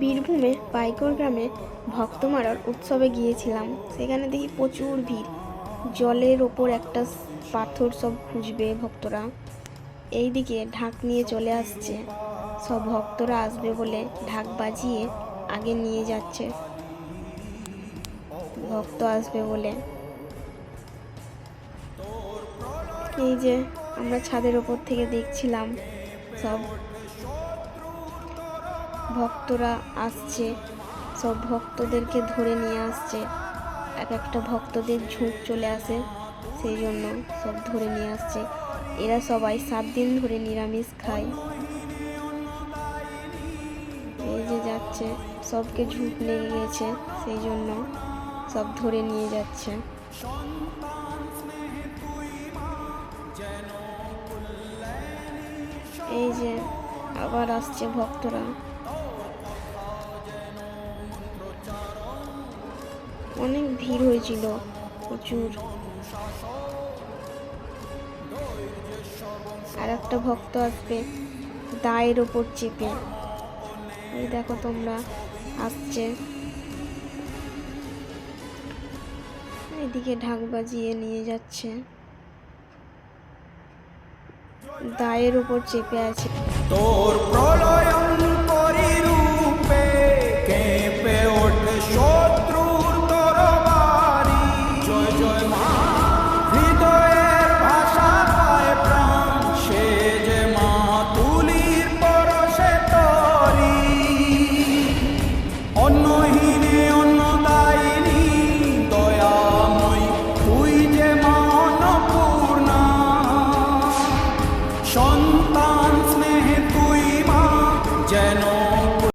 বীরভূমে পাইকর গ্রামে ভক্তমারার উৎসবে গিয়েছিলাম। সেখানে দেখি প্রচুর ভিড়। জলের ওপর একটা পাথর সব খুঁজবে ভক্তরা। এইদিকে ঢাক নিয়ে চলে আসছে, সব ভক্তরা আসবে বলে ঢাক বাজিয়ে আগে নিয়ে যাচ্ছে, ভক্ত আসবে বলে। এই যে আমরা ছাদের ওপর থেকে দেখছিলাম, সব ভক্তরা আসছে, সব ভক্তদেরকে ধরে নিয়ে আসছে। এক একটা ভক্তদের ঝুঁক চলে আসে, সেই জন্য সব ধরে নিয়ে আসছে। এরা সবাই 7 দিন ধরে নিরামিষ খায়। এই যে যাচ্ছে, সবকে ঝুঁক লেগে গেছে, সেই জন্য সব ধরে নিয়ে যাচ্ছে। এই যে আবার আসছে ভক্তরা। অনেক ভিড় হয়েছিল, প্রচুর। আর একটা ভক্ত আসবে দায়ের ওপর চেপে। এই দেখো তোমরা, আসছে। এদিকে ঢাক বাজিয়ে নিয়ে যাচ্ছে, দায়ের ওপর চেপে আছে। তোর প্রলয়